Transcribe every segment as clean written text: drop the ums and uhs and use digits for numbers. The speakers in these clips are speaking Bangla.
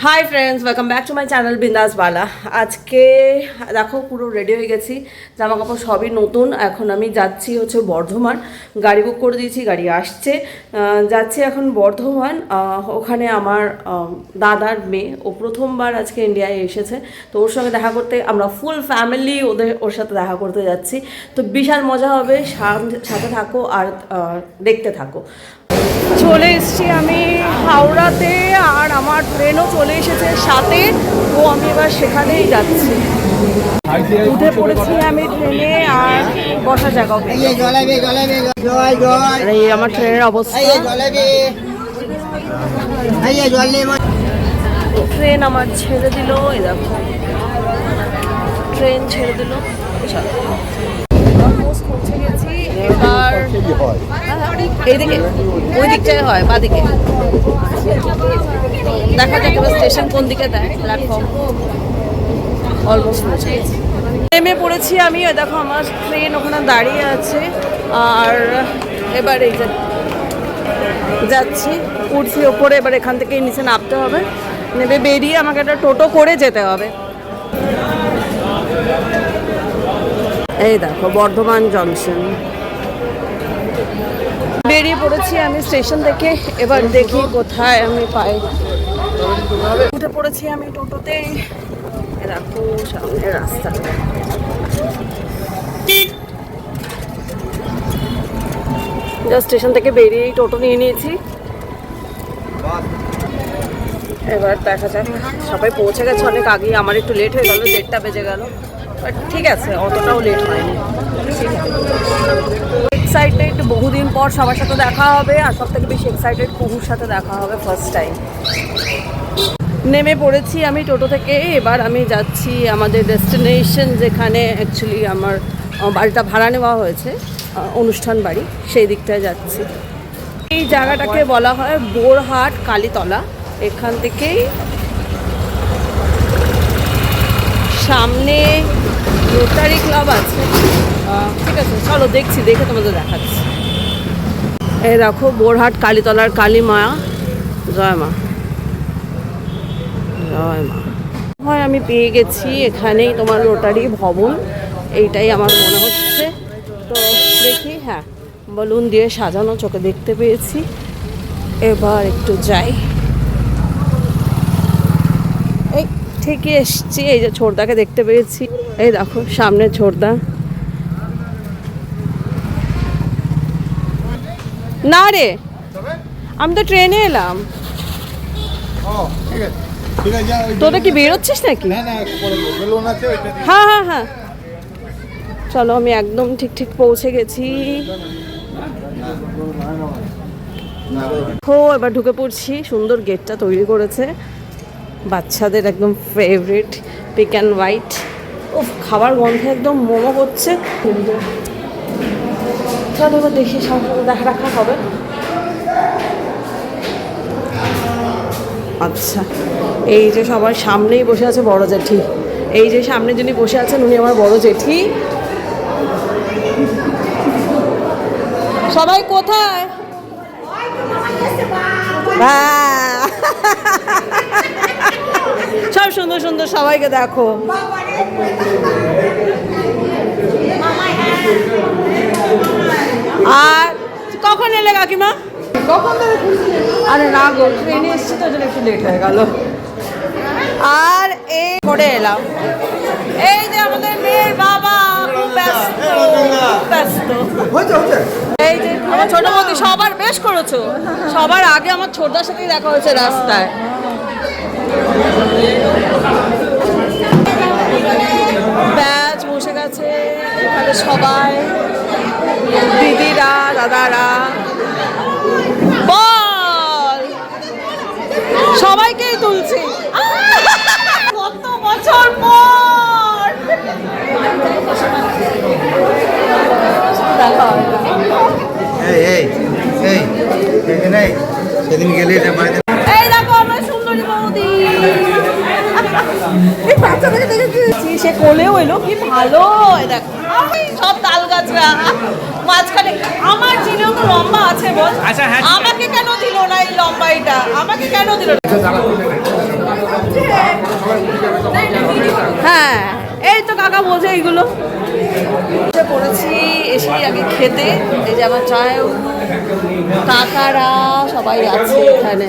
Hi friends, welcome back to my channel বিন্দাস বালা। আজকে দেখো পুরো রেডি হয়ে গেছি, জামা কাপড় সবই নতুন। এখন আমি যাচ্ছি হচ্ছে বর্ধমান, গাড়ি বুক করে দিয়েছি, গাড়ি আসছে। যাচ্ছি এখন বর্ধমান। ওখানে আমার দাদার মেয়ে, ও প্রথমবার আজকে ইন্ডিয়ায় এসেছে, তো ওর সঙ্গে দেখা করতে আমরা ফুল ফ্যামিলি ওর সাথে দেখা করতে যাচ্ছি। তো বিশাল মজা হবে, সাথে থাকো আর দেখতে থাকো। চলে এসেছি আমি হাওড়াতে, আর আমার ট্রেনও চলে এসেছে সাথে। তো আমি এবার সেখানেই যাচ্ছি। উঠে পড়েছি আমি ট্রেনে, আর বসার জায়গাও পেয়ে গেছি। এই আমার ট্রেনের অবস্থা। ট্রেন আমার ছেড়ে দিল, এই দেখো ট্রেন ছেড়ে দিল। পৌঁছে গেছি এবার। এইদিকে ওই দিকটাই হয়, বাদিকে দেখা যাক এবার স্টেশন কোন দিকে দেয়। প্ল্যাটফর্ম অলমোস্ট পৌঁছে গেছি, নেমে পড়েছি আমি। দেখো আমার ট্রেন ওখানে দাঁড়িয়ে আছে, আর এবার এই যে যাচ্ছি, উঠছি ওপরে। এবার এখান থেকে নিচে নামতে হবে, নেমে বেরিয়ে আমাকে একটা টোটো করে যেতে হবে। এই দেখো বর্ধমান জংশন, বেরিয়ে পড়েছি আমি স্টেশন থেকে। এবার দেখি কোথায় আমি পাই। উঠে পড়েছি আমি টোটোতে। দেখো সামনে রাস্তা, স্টেশন থেকে বেরিয়েই টোটো নিয়ে নিয়েছি। এবার দেখা যাক, সবাই পৌঁছে গেছে অনেক আগেই। আমার একটু লেট হয়ে গেল, 1:30 বেজে গেল, বাট ঠিক আছে, অতটাও লেট হয়নি। এক্সাইটেড, বহুদিন পর সবার সাথে দেখা হবে, আর সব থেকে বেশি এক্সাইটেড কুহুর সাথে দেখা হবে ফার্স্ট টাইম। নেমে পড়েছি আমি টোটো থেকে। এবার আমি যাচ্ছি আমাদের ডেস্টিনেশন, যেখানে অ্যাকচুয়ালি আমার বাড়িটা ভাড়া নেওয়া হয়েছে, অনুষ্ঠান বাড়ি, সেই দিকটায় যাচ্ছি। এই জায়গাটাকে বলা হয় বোরহাট কালীতলা। এখান থেকেই সামনে রোটারি ক্লাব আছে। ঠিক আছে, চলো দেখছি, দেখে তোমাদের দেখাচ্ছি। এই দেখো বোরহাট কালীতলার কালী মা, জয় মা, জয় মা। হয় আমি পেয়ে গেছি, এখানেই তোমার রোটারি ভবন, এইটাই আমার মনে হচ্ছে। তো দেখি, হ্যাঁ বেলুন দিয়ে সাজানো, চোখে দেখতে পেয়েছি। এবার একটু যাই। এই ঠিকই এসছি, এই যে ছোটদাকে দেখতে পেয়েছি। এই দেখো সামনে ছোটদা। না রে, আমি তো ট্রেনে এলাম। তোরা কি বেরোচ্ছিস নাকি? হ্যাঁ হ্যাঁ হ্যাঁ, চলো আমি একদম ঠিক পৌঁছে গেছি। এবার ঢুকে পড়ছি। সুন্দর গেটটা তৈরি করেছে, বাচ্চাদের একদম ফেভারিট, পিক অ্যান্ড হোয়াইট। ও খাবার গন্ধে একদম মোমো করছে। চলো এবার দেখি, সব দেখা রাখা হবে। আচ্ছা, এই যে সবার সামনেই বসে আছে বড় জেঠি। এই যে সামনে যিনি বসে আছেন, উনি আমার বড় জেঠি। সবাই কোথায়? সব সুন্দর সুন্দর, সবাইকে দেখো। আর কখন এলে কাকিমা? আরে না গো, ট্রেনে এসছি তো, জন্য একটু লেট হয়ে গেল। আর এই করে এলাম। এই যে আমাদের মেয়ের বাবা খুব ব্যস্ত। এই যে আমার ছোট বৌদি, সবার বেশ করেছো। সবার আগে আমার ছোটদার সাথেই দেখা হয়েছে রাস্তায়। ব্যাচ বসে গেছে এখানে সবাই, দিদিরা, দাদারা। বল, সবাইকেই তুলছি। কত বছর পর দেখা হয়। সেদিন গেলে এই দেখো আমার সুন্দরী বৌদি। এই বাচ্চাটাকে দেখেছি, সে কোলেও এলো, কি ভালো। দেখো সব তাল গাছরা মাঝখানে। আমার ঝিলেও তো লম্বা আছে, বল আমাকে কেন দিল না এই লম্বাইটা? আমাকে কেন দিল না? হ্যাঁ এই তো কাকা বোঝে এইগুলো। পড়েছি এসে আগে খেতে, এই যে আমার চায় কাকারা সবাই আছে এখানে।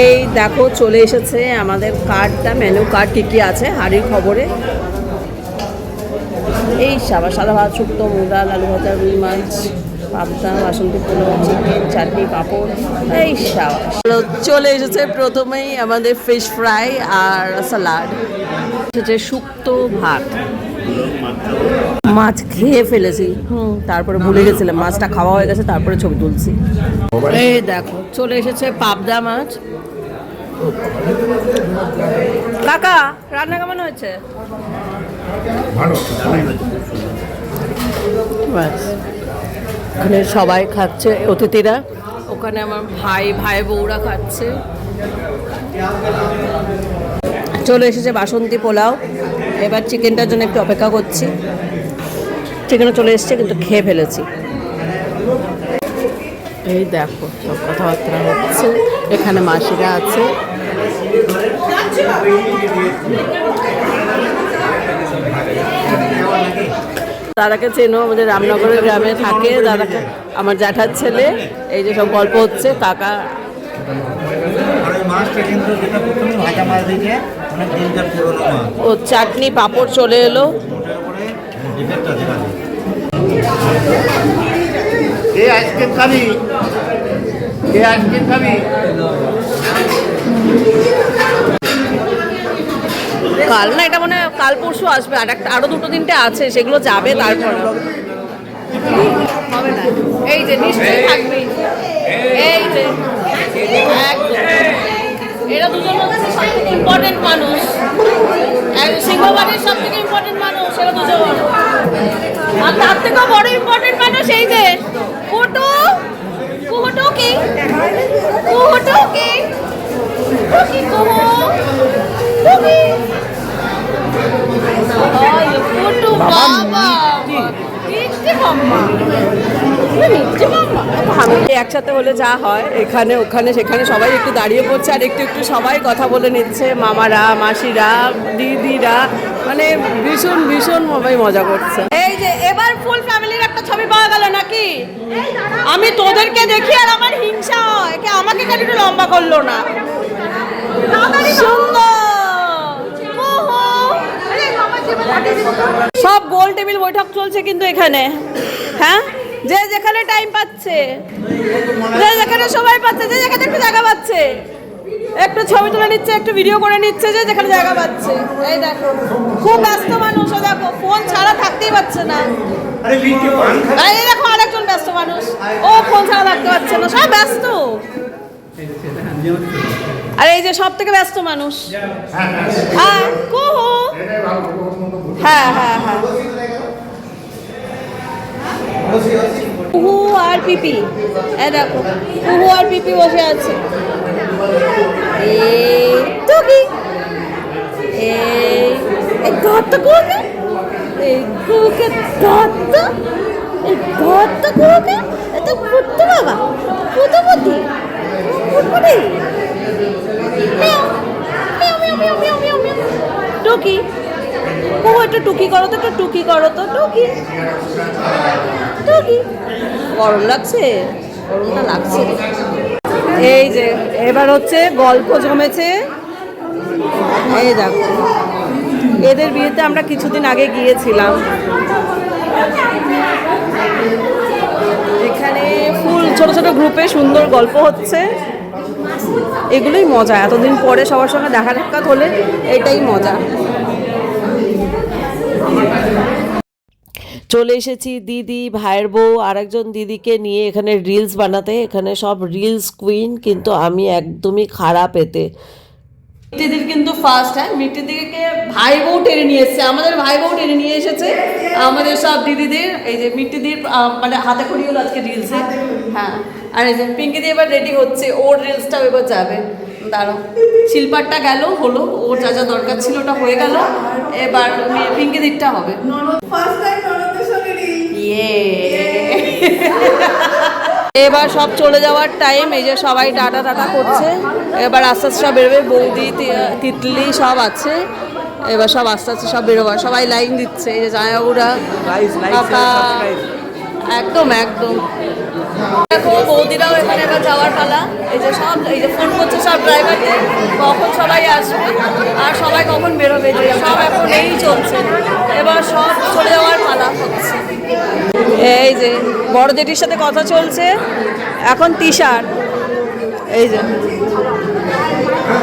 এই দেখো চলে এসেছে আমাদের কার্ডটা, মেনু কার্ড কী কী আছে হাঁড়ির খবরে। এই সাদা সাদা ভাত, শুক্তো, মুগা, আলু ভাজা, রুই মাছ, পাবদা, বাসন্তী পোলাও, চিকেন, চাটনি, পাঁপড়। এই সাবাস চলে এসেছে প্রথমেই আমাদের ফিশ ফ্রাই আর স্যালাড, এসেছে শুক্তো ভাত। মাছ খেয়ে ফেলেছি, তারপরে ভুলে গেছিলাম মাছটা খাওয়া হয়ে গেছে, তারপরে ছবি তুলছি। এই দেখো চলে এসেছে পাবদা মাছ। কাকা রান্না কেমন হয়েছে? ওখানে সবাই খাচ্ছে অতিথিরা, ওখানে আমার ভাই বউরা খাচ্ছে। চলে এসেছে বাসন্তী পোলাও, এবার চিকেনটার জন্য একটু অপেক্ষা করছি। চিকেনও চলে এসেছে কিন্তু খেয়ে ফেলেছি। এই দেখো সব কথাবার্তা হচ্ছে, এখানে মাসিরা আছে। দাদাকে চেনো, আমাদের রামনগরের গ্রামে থাকে দাদাকে, আমার জ্যাঠার ছেলে। এই যে সব গল্প হচ্ছে কাকা। ও চাটনি পাঁপড় চলে এলো। আইসক্রিম খাবি? আইসক্রিম খাবি? কাল না, এটা মানে কাল পরশু আসবে, আর একটা আরো 2-3টে আছে, সেগুলো যাবে তারপর হবে না। এই যে নিশ্চয়ই থাকবে, এই যে এরা দুজন হচ্ছে সবথেকে ইম্পর্টেন্ট মানুষ, সিংহবাড়ির সবথেকে ইম্পর্টেন্ট মানুষ এরা দুজন। আর তার থেকেও বড় ইম্পর্টেন্ট মানুষ এই যে কুটু কুটু কি কুটু কি কুকি কুহু কুকি কুটু বাবা একসাথে হলে যা হয়, এখানে ওখানে সেখানে সবাই একটু দাঁড়িয়ে পড়ছে আর একটু একটু সবাই কথা বলে নিচ্ছে, মামারা, মাসিরা, দিদিরা, মানে ভীষণ ভীষণ সবাই মজা করছে। এই যে এবার ফুল ফ্যামিলির একটা ছবি পাওয়া গেল নাকি? আমি তোদেরকে দেখি আর আমার হিংসা হয়, আমাকে কেন একটু লম্বা করলো না? সুন্দর সব গোল টেবিল বৈঠক চলছে কিন্তু এখানে, হ্যাঁ যে যেখানে টাইম পাচ্ছে, যে যেখানে সময় পাচ্ছে, যে যেখানে একটু জায়গা পাচ্ছে একটু ছবি তুলে নিচ্ছে, একটু ভিডিও করে নিচ্ছে, যে যেখানে জায়গা পাচ্ছে। এই দেখো খুব ব্যস্ত মানুষ, দেখো ফোন ছাড়া থাকতেই পারছে না। এই দেখো আরেকজন ব্যস্ত মানুষ, ও ফোন ছাড়া থাকতে পারছে না, সব ব্যস্ত। আর এই যে সব থেকে ব্যস্ত মানুষ, হ্যাঁ কুহু, হ্যাঁ হ্যাঁ হ্যাঁ কুহু আর পিপি। এই দেখো কুহু আর পিপি বসে আছে। এই তো কি এই ঘরটা কুহুকে, এই কুহুকে ঘরটা, এই ঘরটা কুহুকে, এটা ফুটতো বাবা, ফুটো ফুটি ফুটফুটি টুকি কুহু, একটু টুকি করো তো, একটু টুকি করো তো, টুকি টুকি। গরম লাগছে, গরমটা লাগছে। এই যে এবার হচ্ছে গল্প জমেছে। এই দেখো এদের বিয়েতে আমরা কিছুদিন আগে গিয়েছিলাম, এখানে ফুল ছোট ছোট গ্রুপে সুন্দর গল্প হচ্ছে, এগুলোই মজা। এতদিন পরে সবার সঙ্গে দেখা সাক্ষাৎ হলে এটাই মজা। চলে এসেছি দিদি, ভাইয়ের বউ আর একজন দিদিকে নিয়ে এখানে রিলস বানাতে। এখানে সব রিলস কুইন, কিন্তু আমি একদমই খারাপ এতে। দিদির কিন্তু ফার্স্ট, হ্যাঁ মিষ্টি দিদিকে ভাই বউ টেনে নিয়ে এসেছে, আমাদের ভাই বউ টেনে নিয়ে এসেছে আমাদের সব দিদিদের। এই যে মিষ্টি দিদির মানে হাতে খড়ি হলো আজকে রিলসে, হ্যাঁ। আর এই যে পিঙ্কি দি এবার রেডি হচ্ছে, ওর রিলসটাও এবার যাবে। দাঁড়ো, শিল্পারটা গেল, হলো, ওর যা যা দরকার ছিল ওটা হয়ে গেল, এবার পিঙ্কি দিদিরটা হবে। এবার সব চলে যাওয়ার টাইম, এই যে সবাই টাটা টাটা করছে, এবার আস্তে আস্তে সব বেরোবে, বৌদি, তিতলি সব আছে। এবার সব আস্তে আস্তে সব বেরোবার, সবাই লাইন দিচ্ছে, এই যে জামাইবাবুরা, কাকা, একদম একদম। দেখো বৌদিরাও এখানে এবার যাওয়ার পালা, এই যে সব এই যে ফোন করছে সব ড্রাইভারদের কখন সবাই আসবে আর সবাই কখন বেরোবে, যে সব এখন এই চলছে, এবার সব চলে যাওয়ার পালা হচ্ছে। এই যে বড় জেঠির সাথে কথা চলছে এখন তিশার, এই যে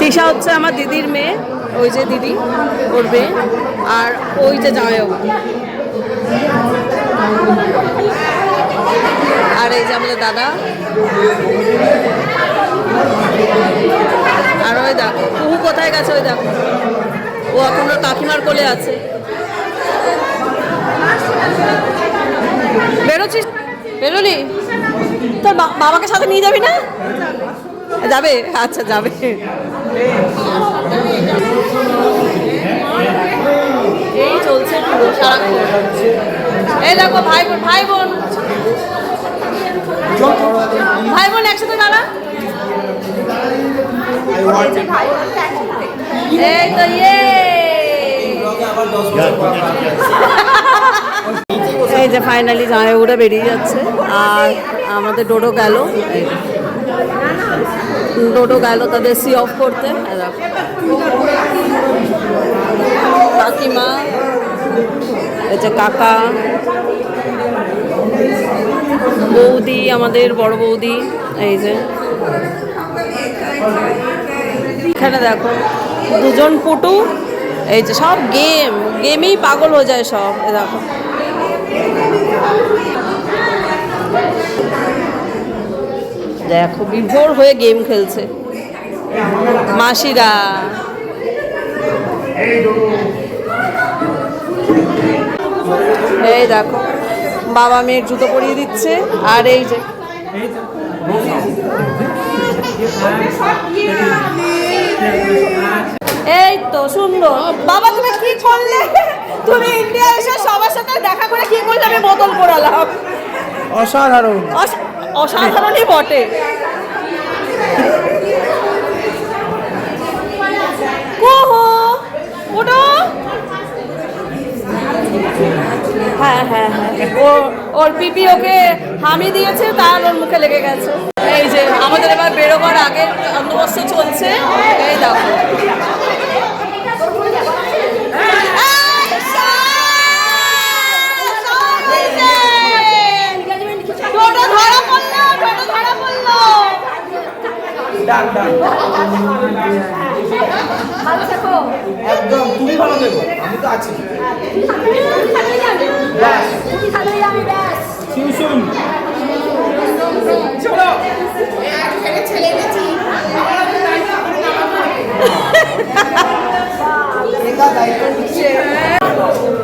তিশা হচ্ছে আমার দিদির মেয়ে, ওই যে দিদি ওর মেয়ে, আর ওই যে জামাইবাবু, আর এই যে আমাদের দাদা, আর ওই দেখো কুহু কোথায় গেছে, ওই দেখো ও এখন ওর কাকিমার কোলে আছে। বেরোচ্ছিস? বেরোলি? তোর বাবাকে সাথে নিয়ে যাবি না? যাবে, আচ্ছা যাবে। এই চলছে পুরো সারাক্ষণ। এই দেখো ভাই বোন ভাই বোন ভাই বোন একসাথে দাঁড়া। এই তো এই যে ফাইনালি জামাইবাবুরা বেরিয়ে যাচ্ছে, আর আমাদের ডোডো গেল, ডোডো গেল তাদের সি অফ করতে। কাকিমা, এই যে কাকা, বৌদি, আমাদের বড় বৌদি, এই যে এখানে দেখো দুজন পুটু, এই যে সব গেমেই পাগল হয়ে যায় সব। এ দেখো দেখো বিভোর হয়ে গেম খেলছে মাসিরা। এই দেখো বাবা মেয়ের জুতো পরিয়ে দিচ্ছে, আর এই যে এই তো সুন্দর। বাবা তুমি কি করলে? তুমি ইন্ডিয়া এসে সবার সাথে দেখা করে কি করলে? আমি বোতল পড়ালাম। অসাধারণ, অসাধারণই বটে। হ্যাঁ হ্যাঁ হ্যাঁ, ওর পিপি ওকে হামি দিয়েছে, তার ওর মুখে লেগে গেছে। এই যে আমাদের এবার বেরোবার আগে বন্দোবস্ত চলছে, এই দেখো একদম তুমি ভালো দেবো, আমি তো আছি। টিউশন চলো ছেলে এনেছি।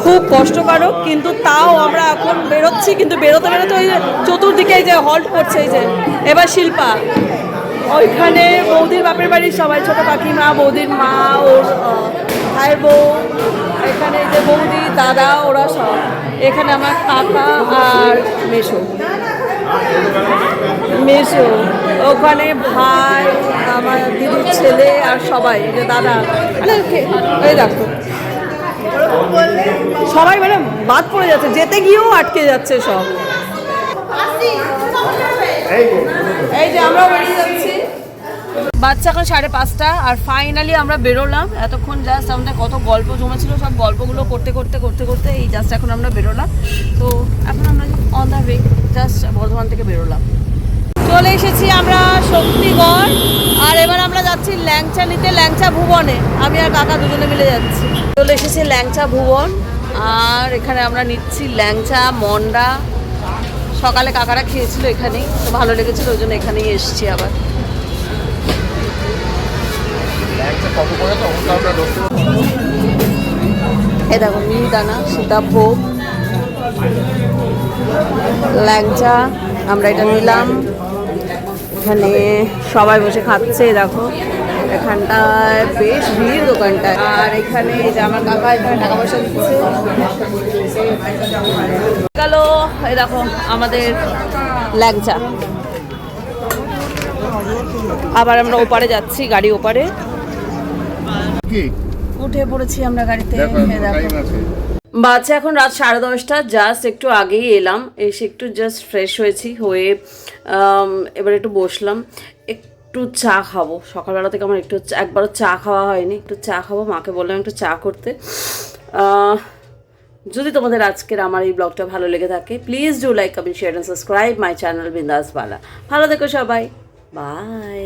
খুব কষ্টকারক, কিন্তু তাও আমরা এখন বেরোচ্ছি, কিন্তু বেরোতে বেরোতে ওই যে চতুর্দিকে এই যে হল্ট করছে, এই যে এবার শিল্পা, ওইখানে বৌদির বাপের বাড়ির সবাই, ছোটো কাকিমা, বৌদির মা, ওর ভাইয়ের বউ, এখানে যে বৌদি দাদা, ওরা সব, এখানে আমার কাকা আর মেসো, ওখানে ভাই, আমার দিদির ছেলে আর সবাই, এই যে দাদা, মানে এই দেখো সবাই মানে বাদ পড়ে যাচ্ছে, যেতে গিয়েও আটকে যাচ্ছে সব। এই যে আমরা বেরিয়ে যাচ্ছি, বাচ্চা এখন 5:30, আর ফাইনালি আমরা বেরোলাম। এতক্ষণ জাস্ট আমাদের কত গল্প জমেছিল, সব গল্পগুলো করতে করতে করতে করতে এই জাস্ট এখন আমরা বেরোলাম। তো এখন আমরা on the way just Bardhaman থেকে বেরোলাম, চলে এসেছি আমরা শক্তিগড়। আর এবার আমরা যাচ্ছি ল্যাংচা নিতে, ল্যাংচা ভুবনে। আমি আর কাকা দুজনে মিলে যাচ্ছি। চলে এসেছি ল্যাংচা ভুবন, আর এখানে আমরা নিচ্ছি ল্যাংচা মন্ডা। সকালে কাকারা খেয়েছিল এখানেই, তো ভালো লেগেছিল, ওই জন্য এখানেই এসেছি আবার। এই দেখো মিহিদানা, সীতাভোগ, ল্যাংচা, আমরা এটা নিলাম। এখানে সবাই বসে খাচ্ছে, দেখো এখানটায় বেশ ভিড় দোকানটায়। আর এখানে এই যে আমার কাকা এখানে টাকা পয়সা দিচ্ছে গেল। এই দেখো আমাদের ল্যাংচা। আবার আমরা ওপারে যাচ্ছি, গাড়ি ওপারে। উঠে পড়েছি আমরা গাড়িতে দেখো এই দেখো টাইম আছে। বাচ্চা এখন রাত 10:30, জাস্ট একটু আগেই এলাম, এসে একটু জাস্ট ফ্রেশ হয়েছি, হয়ে এবার একটু বসলাম, একটু চা খাবো। সকালবেলা থেকে আমার একটু একবারও চা খাওয়া হয়নি, একটু চা খাবো। মাকে বললাম একটু চা করতে। যদি তোমাদের আজকের আমার এই ব্লগটা ভালো লেগে থাকে, please do like, comment, share and subscribe my channel বিন্দাস বালা। ভালো থেকো সবাই, বাই।